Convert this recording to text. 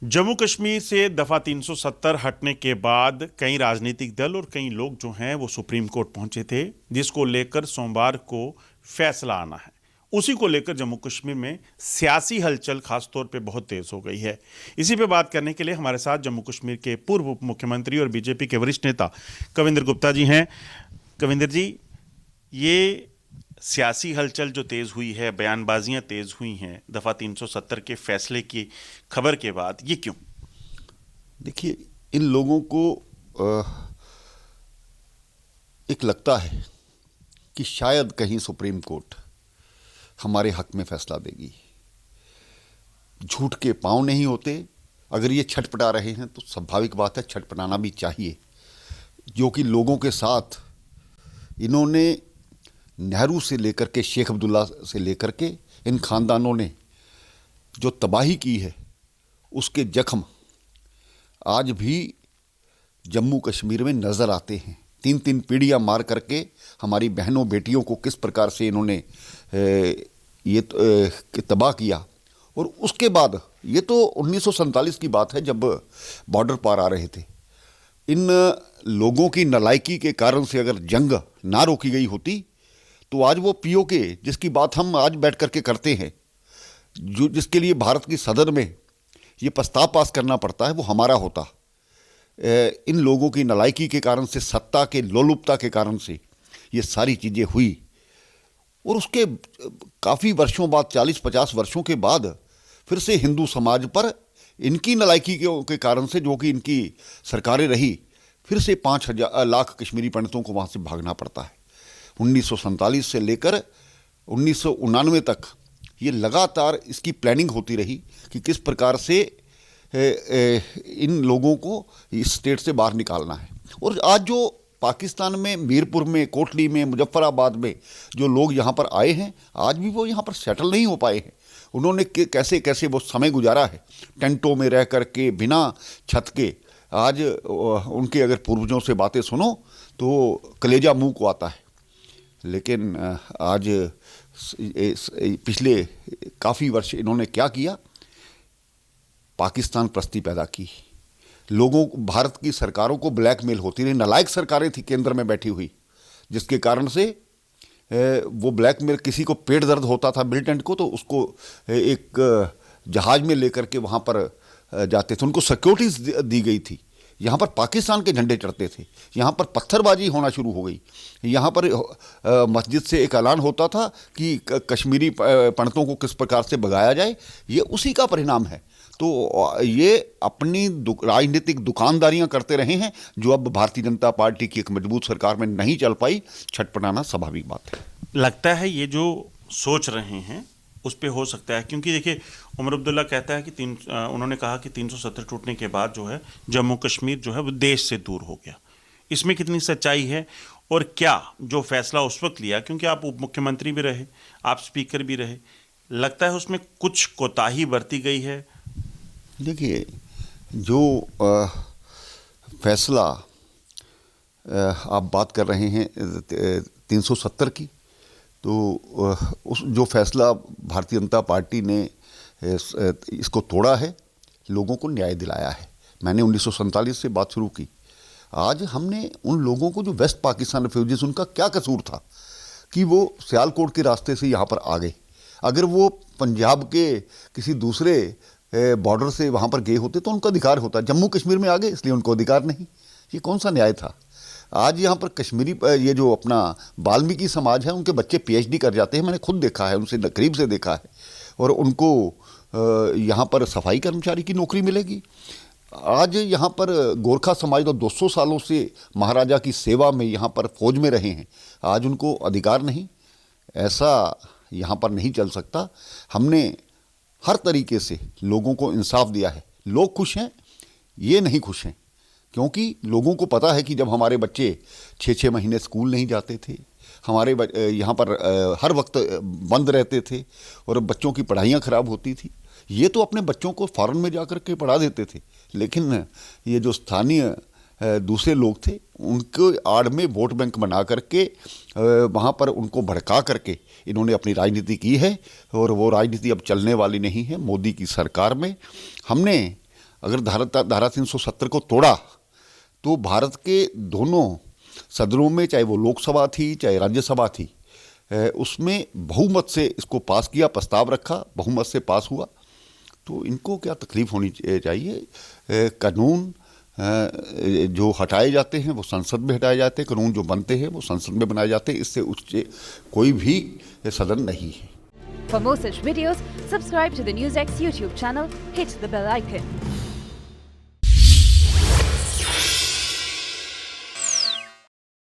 जम्मू कश्मीर से दफा 370 हटने के बाद कई राजनीतिक दल और कई लोग जो हैं वो सुप्रीम कोर्ट पहुंचे थे, जिसको लेकर सोमवार को फैसला आना है। उसी को लेकर जम्मू कश्मीर में सियासी हलचल खासतौर पे बहुत तेज हो गई है। इसी पे बात करने के लिए हमारे साथ जम्मू कश्मीर के पूर्व उप मुख्यमंत्री और बीजेपी के वरिष्ठ नेता कविंदर गुप्ता जी हैं। कविंदर जी, ये सियासी हलचल जो तेज़ हुई है, बयानबाजियां तेज़ हुई हैं दफ़ा 370 के फैसले की खबर के बाद, ये क्यों? देखिए, इन लोगों को एक लगता है कि शायद कहीं सुप्रीम कोर्ट हमारे हक में फैसला देगी। झूठ के पांव नहीं होते। अगर ये छटपटा रहे हैं तो स्वाभाविक बात है, छटपटाना भी चाहिए। जो कि लोगों के साथ इन्होंने नेहरू से लेकर के शेख अब्दुल्ला से लेकर के इन खानदानों ने जो तबाही की है, उसके जख्म आज भी जम्मू कश्मीर में नज़र आते हैं। 3-3 पीढ़ियाँ मार करके हमारी बहनों बेटियों को किस प्रकार से इन्होंने ये तबाह किया। और उसके बाद ये तो 1947 की बात है, जब बॉर्डर पार आ रहे थे। इन लोगों की नालायकी के कारण से अगर जंग ना रोकी गई होती तो आज वो पीओके, जिसकी बात हम आज बैठ करके करते हैं, जो जिसके लिए भारत की सदन में ये प्रस्ताव पास करना पड़ता है, वो हमारा होता। इन लोगों की नालायकी के कारण से, सत्ता के लोलुपता के कारण से ये सारी चीज़ें हुई। और उसके काफ़ी वर्षों बाद, 40-50 वर्षों के बाद, फिर से हिंदू समाज पर इनकी नालायकी के कारण से, जो कि इनकी सरकारें रही, फिर से 5 लाख कश्मीरी पंडितों को वहाँ से भागना पड़ता है। 1947 से लेकर 1999 तक ये लगातार इसकी प्लानिंग होती रही कि किस प्रकार से इन लोगों को इस स्टेट से बाहर निकालना है। और आज जो पाकिस्तान में, मीरपुर में, कोटली में, मुजफ्फराबाद में जो लोग यहाँ पर आए हैं, आज भी वो यहाँ पर सेटल नहीं हो पाए हैं। उन्होंने कैसे कैसे वो समय गुजारा है, टेंटों में रह कर के, बिना छत के। आज उनके अगर पूर्वजों से बातें सुनो तो कलेजा मुंह को आता है। लेकिन आज पिछले काफ़ी वर्ष इन्होंने क्या किया, पाकिस्तान प्रस्ती पैदा की। लोगों, भारत की सरकारों को ब्लैकमेल होती रही। नालायक सरकारें थी केंद्र में बैठी हुई, जिसके कारण से वो ब्लैकमेल, किसी को पेट दर्द होता था मिलिटेंट को, तो उसको एक जहाज में लेकर के वहाँ पर जाते थे। उनको सिक्योरिटीज दी गई थी। यहाँ पर पाकिस्तान के झंडे चढ़ते थे। यहाँ पर पत्थरबाजी होना शुरू हो गई। यहाँ पर मस्जिद से एक ऐलान होता था कि कश्मीरी पंडितों को किस प्रकार से भगाया जाए। ये उसी का परिणाम है। तो ये अपनी राजनीतिक दुकानदारियां करते रहे हैं, जो अब भारतीय जनता पार्टी की एक मजबूत सरकार में नहीं चल पाई। छटपटाना स्वाभाविक बात है। लगता है ये जो सोच रहे हैं उस पे हो सकता है, क्योंकि देखिए, उमर अब्दुल्ला कहता है कि उन्होंने कहा कि 370 टूटने के बाद जो है जम्मू कश्मीर जो है वो देश से दूर हो गया। इसमें कितनी सच्चाई है? और क्या जो फैसला उस वक्त लिया, क्योंकि आप उप मुख्यमंत्री भी रहे, आप स्पीकर भी रहे, लगता है उसमें कुछ कोताही बरती गई है? देखिए, जो फैसला आप बात कर रहे हैं 370 की, तो उस जो फैसला भारतीय जनता पार्टी ने इसको तोड़ा है, लोगों को न्याय दिलाया है। मैंने 1947 से बात शुरू की। आज हमने उन लोगों को, जो वेस्ट पाकिस्तान रिफ्यूजीज, उनका क्या कसूर था कि वो सियालकोट के रास्ते से यहाँ पर आ गए? अगर वो पंजाब के किसी दूसरे बॉर्डर से वहाँ पर गए होते तो उनका अधिकार होता। जम्मू कश्मीर में आ गए, इसलिए उनको अधिकार नहीं। ये कौन सा न्याय था? आज यहाँ पर कश्मीरी, ये जो अपना वाल्मीकि समाज है, उनके बच्चे पीएचडी कर जाते हैं। मैंने खुद देखा है, उनसे करीब से देखा है। और उनको यहाँ पर सफाई कर्मचारी की नौकरी मिलेगी। आज यहाँ पर गोरखा समाज तो 200 सालों से महाराजा की सेवा में यहाँ पर फौज में रहे हैं, आज उनको अधिकार नहीं। ऐसा यहाँ पर नहीं चल सकता। हमने हर तरीके से लोगों को इंसाफ दिया है। लोग खुश हैं, ये नहीं खुश हैं, क्योंकि लोगों को पता है कि जब हमारे बच्चे 6-6 महीने स्कूल नहीं जाते थे, हमारे यहाँ पर हर वक्त बंद रहते थे और बच्चों की पढ़ाइयाँ ख़राब होती थी। ये तो अपने बच्चों को फॉरेन में जाकर के पढ़ा देते थे, लेकिन ये जो स्थानीय दूसरे लोग थे, उनके आड़ में वोट बैंक बना करके वहाँ पर उनको भड़का करके इन्होंने अपनी राजनीति की है। और वो राजनीति अब चलने वाली नहीं है। मोदी की सरकार में हमने अगर धारा 370 को तोड़ा तो भारत के दोनों सदनों में, चाहे वो लोकसभा थी चाहे राज्यसभा थी, उसमें बहुमत से इसको पास किया, प्रस्ताव रखा, बहुमत से पास हुआ। तो इनको क्या तकलीफ होनी चाहिए। कानून जो हटाए जाते हैं वो संसद में हटाए जाते हैं, कानून जो बनते हैं वो संसद में बनाए जाते हैं, इससे उच्च कोई भी सदन नहीं है। For more such videos, subscribe to the NewsX YouTube channel, hit the bell icon.